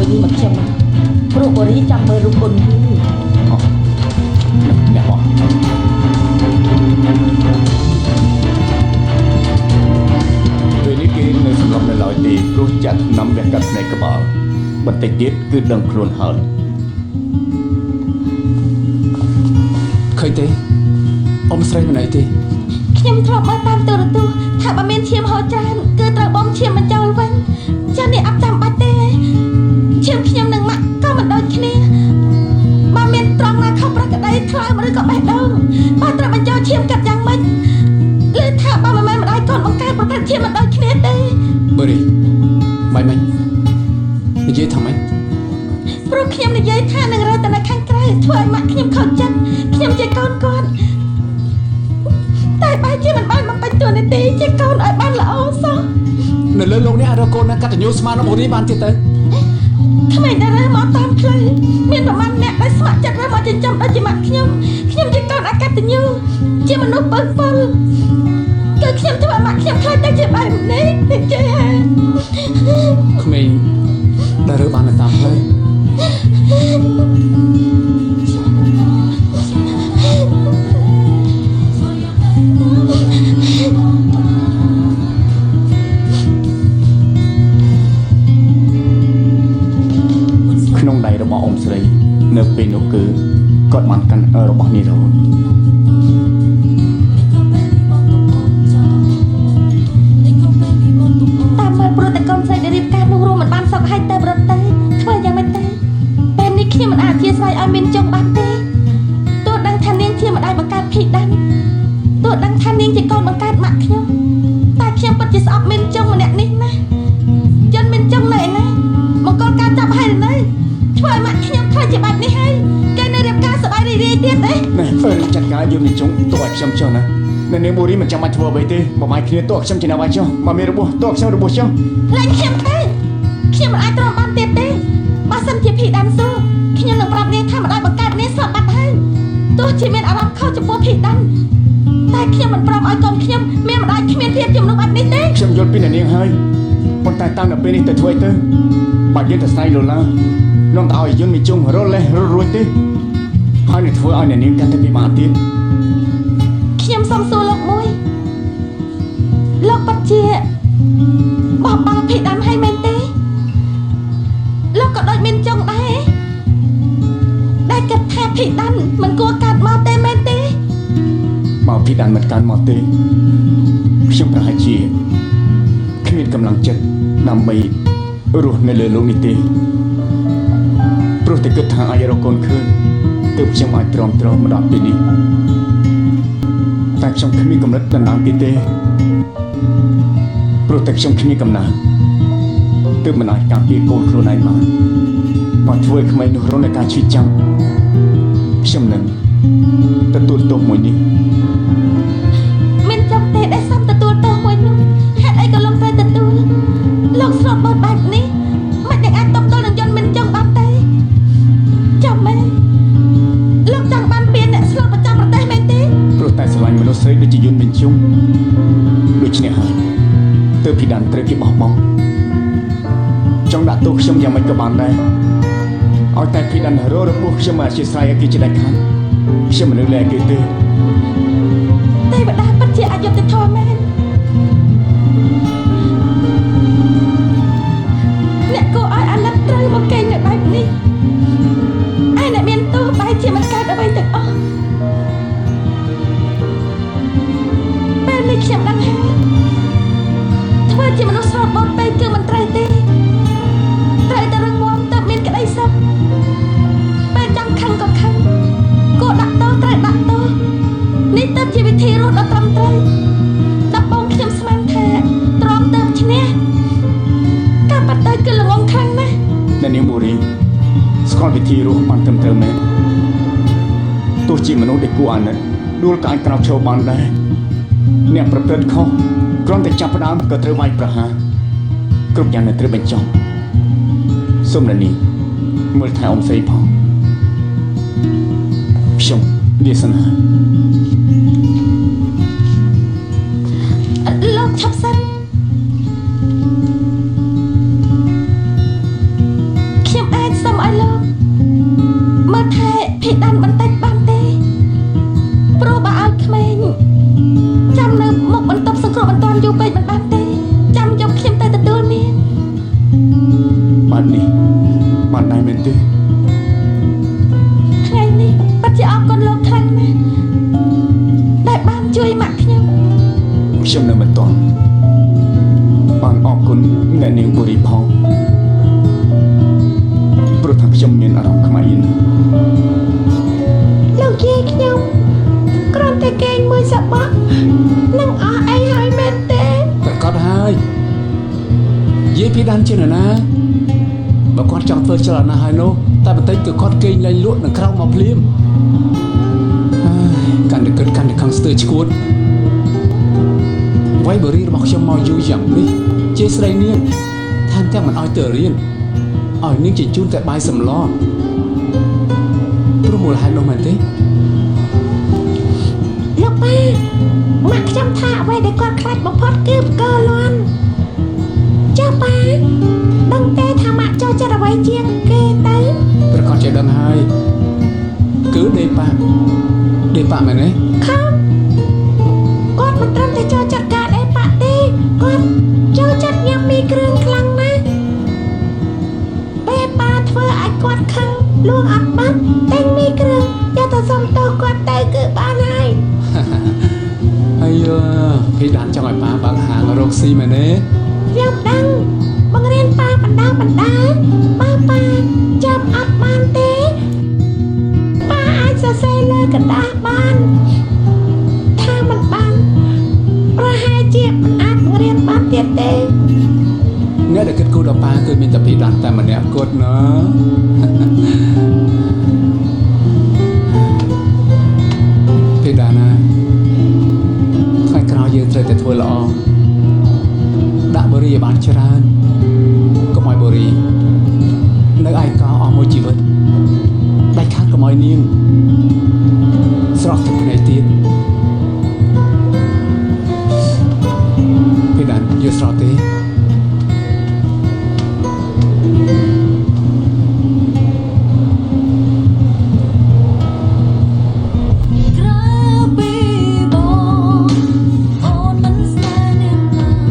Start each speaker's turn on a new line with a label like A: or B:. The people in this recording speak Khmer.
A: វីមកខ្ញុំព្រោះបរិយចាំមើលរូបគុណវី
B: អ្នកបងពេលនេះគេនៅសម្រាប់នៅឡើយទេព្រោះចាត់នំវះកាត់ភ្នែកក្បាលបន្តិចទៀតគឺដឹងខ្លួនហើយ
C: ឃើញទេអ៊ំស្រីមិនអីទេ
A: ខ្ញុំធ្លាប់មើលតាមទូរទស្សន៍ថាបើមានឈាមហូរច្រើនគឺត្រូវបំឈាមបញ្ចូលវិញចានេះអត់ចាំបាច់ទេឈាមខ្ញុំនិងម៉ាក់ក៏មិនដូចគ្នាបើមានត្រង់ណាខុសប្រក្តីថ្លើមឬក៏បេះដូងបើត្រូវបញ្ចូលឈាមកាត់យ៉ាងម៉េចឬថាបើមិនមែនម្ដាយកូនបង្កើតប្រកាសឈាមមិនដូចគ្នាទេ
C: បរិយមិននិយាយថាម៉េច
A: ព្រោះខ្ញុំនិយាយថានឹងរើទៅនៅខាងក្រៅធ្វើឲ្យម៉ាក់ខ្ញុំខកចិត្តខ្ញុំជាកូនគាត់តែបែរជាមិនបានបំពេញតួនាទីជាកូនឲ្យបានល្អសោះ
C: នៅលើលោកនេះអាចរកកូនណាកតញ្ញូស្មានរបស់នេះបានទៀតទៅ
A: ក្មេងដែលរើមកតាមផ្លូវមានប្រមាណអ្នកដែលស្ម័គ្រចិត្តរើមកចិញ្ចឹមដូចជាម៉ាក់ខ្ញុំជាកូនអកតញ្ញូជាមនុស្សបើកពលគឺខ្ញុំធ្វើឲ្យម៉ាក់ខ្ញុំខ្លាចតែជាបែបនេះទេចេះ
C: ក្មេងដែលរើបាននៅតាមផ្លូវ
B: ក្នុងដៃរបស់អ៊ំស្រីនៅពេលនោះគឺគាត់បានកាន់របស់នេះរហូត
A: តាមមើលព្រោះតែកូនស្រីដែលរៀបការនោះរួមមិនបានសុខហើយទៅប្រទេសធ្វើយ៉ាងម៉េចទៅពេលនេះខ្ញុំមិនអាចអធិស្ឋានឲ្យមានចុងបានទេទោះដឹងថានាងជាម្ដាយបង្កើតភីដានទោះដឹងថានាងជាកូនបង្កើតម៉ាក់ខ្ញុំតែខ្ញុំពិតជាស្អប់មានចុងម្នាក់នេះណាយន់មានចុងនៅឯណាមកកូនការចាប់ហើយនៅធ្វើឲ្យម៉ាក់ខ្ញុំខ្លាចជាបែបនេះហើយគេនៅរៀបការសប្បាយរីករាយទៀតទេ
B: ណែចាត់ការយល់មានចុងទោះឲ្យខ្ញុំចុះណានៅនាងបូរីមិនចាំបាច់ធ្វើអ្វីទេមកបាយគ្នាទោះខ្ញុំជាអ្នកបាយចុះមកមានរបួសទោះខ្ញុំរបួសចុះ
A: លែងខ្ញុំទេខ្ញុំមិនអាចទ្រាំបានទៀតទេបើសិនជាភីដានស៊ូខ្ញុំនឹងប្រាប់នាងថាម្ដាយបង្កើតនាងស្លាប់បាត់ហើយទោះជាមានអារម្មណ៍ខុសចំពោះភីដានតែខ្ញុំមិនព្រមឲ្យកូនខ្ញុំមានម្ដាយគ្មានភាពជំនុំបែបនេះទេ
B: ខ្ញុំយល់ពីនាងហើយប៉ុន្តែតាមនៅពេលនេះទៅធ្វើទៅបើយើងទៅស្អីលូឡានាំទៅឲ្យយន្តមានជុំរលេះរួចទេហើយនឹងធ្វើឲ្យនាងកាន់តែពិបាកទៀត
A: ខ្ញុំសូមសួរលោកមួយលោកពិតជាបោះបង់ភីដានហើយមែនទេលោកក៏ដូចមានចុងដែរដែលគិតថាភីដានមិនគួរកាត់មកទេមែនទេ
B: មកភីដានមិនកាត់មកទេខ្ញុំប្រហែលជាគ្មានកម្លាំងចិត្តដើម្បីរស់នៅលើโลกនេះទេព្រោះតែគិតថាអាចរកកូនឃើញទើបខ្ញុំអាចទ្រាំទ្រមកដល់ពេលនេះតែខ្ញុំគ្មានកម្រិតដណ្ដើមទៀតទេព្រោះតែខ្ញុំគ្មានកំណើតទើបមិនអាចការពារកូនខ្លួនឯងបានមកធ្វើឲ្យក្មេងនោះរងនឹងការឈឺចាប់ខ្ញុំនឹងទទួលទោសមួយនេះ
A: មានចាំទេដែលសំទទួលទោសមួយនោះហេតុអីក៏លោកត្រូវទទួលលោកស្លុតបត់បែបនេះមិនដែលអាចតបទល់នឹងយន្តមិនចង់បានទេចាំមែនលោកចង់បានពៀនអ្នកស្លុតប្រចាំប្រទេសមែនទេ
B: ព្រោះតែស្រឡាញ់មនុស្សស្រីដូចជាយន្តមានជុំដូច្នេះហើយទើបភីដានត្រូវគេបោះបង់ចង់ដាក់ទោសខ្ញុំយ៉ាងម៉េចក៏បានដែរឲ្យតែភីដានរបួសខ្ញុំមកអធិស្ឋានឲ្យគេជាដាច់ខាតខ្ញុំមិននឹកលែគេទេ
A: ទេវតាពិតជាអយុត្តិធម៌មែនអ្នកគួរឲ្យអាណិតត្រូវមកកេងនៅបែបនេះឯអ្នកមានទោសបែរជាមិនកើតអ្វីទាំងអស់ពេលនេះខ្ញុំដឹងហើយធ្វើជាមនុស្សស្រោបបត់ពេកគឺមិនត្រូវទេត្រូវតែរឹងមាំទើបមានក្តីសុខពេលចង់ខឹងក៏ខឹងគួរដាក់ទោសត្រូវដាក់ទោសនេះទើបជាវិធីរស់ដ៏ត្រឹមត្រូវដំបូងខ្ញុំស្មានថាទ្រាំទើបឈ្នះការបាត់ទៅគឺល្ងងខ្លាំងណាស់
B: អ្នកនាងបូរីស្គាល់វិធីរស់បានត្រឹមត្រូវមែនទោះជាមនុស្សដែលគួរអាណិតដួលក៏អាចក្រោកឈរបានដែរអ្នកប្រព្រឹត្តខុសគ្រាន់តែចាប់ផ្ដើមក៏ត្រូវវាយប្រហារគ្រប់យ៉ាងនៅត្រូវបញ្ចប់សូមអ្នកនាងមើលថែអ៊ំស្រីផងខ្ញុំវាសនា
A: លោកឆាប់សិនខ្ញុំ យូរពេកមិនបានទេចាំយកខ្ញុំទៅទទួលនាង
B: បាននេះបានដែរមែនទេ
A: ថ្ងៃនេះពិតជាអរគុណលោកខ្លាំងណាស់ដែលបានជួយម៉ាក់ខ្ញុំ
B: ខ្ញុំនៅមិនទាន់បានអរគុណអ្នកនាងបុរីផងព្រោះថាខ្ញុំមានអារម្មណ៍ខ្មាស់យីណាស់
A: លោកយាយខ្ញុំគ្រាន់តែគេងមួយសបកនឹងអស់អីហើយមែនទេ
C: ប្រកាសហើយយាយពីដានជានរណាបើគាត់ចង់ធ្វើចលនាហើយនោះតែបន្តិចគឺគាត់គេងលែងលក់នឹងក្រោកមកភ្លាមកាន់តែគិតកាន់តែខឹងស្ទើរឈួតវាយបរិយរបស់ខ្ញុំមកយូរយ៉ាងនេះជេរស្រីនាងថែមទាំងមិនអោយទៅរៀនឲ្យនាងជញ្ជូនតែបាយសម្លព្រោះមូលហេតុនោះមែនទេ
A: លោកប៉ាម៉ាក់ខ្ញុំថាអ្វីដែលគាត់ខ្លាចបំផុតគឺផ្កើលាន់ចាប៉ាដឹងទេថាម៉ាក់ចូលចិត្តអ្វីជាងគេទៅ
C: ប្រកាសជាដឹងហើយគឺដេប៉ាមែនទេ
A: ខំគាត់មិនត្រឹមតែចូលចិត្តការដេប៉ាទេគាត់ចូលចិត្តញ៉ាំមីគ្រឿងខ្លាំងណាស់ពេលប៉ាធ្វើឲ្យគាត់ខឹងលួងអត់បាត់តែងមីគ្រឿងយកទៅសុំទោសគាត់ទៅគឺបានហើយ
C: អាយពីដានចង់ឲ្យប៉ាបើកហាងរកស៊ីមែនទេ
A: ខ្ញុំដឹងបង្រៀនប៉ាបណ្ដាបើប៉ាចាំអត់បានទេប៉ាអាចសរសេរលើกระดาษបានថាមិនបានប្រហែលជាមិនអាចបង្រៀនបានទៀតទេ
C: អ្នកដែលគិតគូរដល់ប៉ាគឺមានតែពីដានតែម្នាក់គត់ណាពីដានណាថ្ងៃក្រោយយើងត្រូវតែធ្វើល្អដាក់បរិយាបានច្រើនកុំឲ្យបរិយនៅឯកោអស់មួយជីវិតដាច់ខាតកុំឲ្យនាង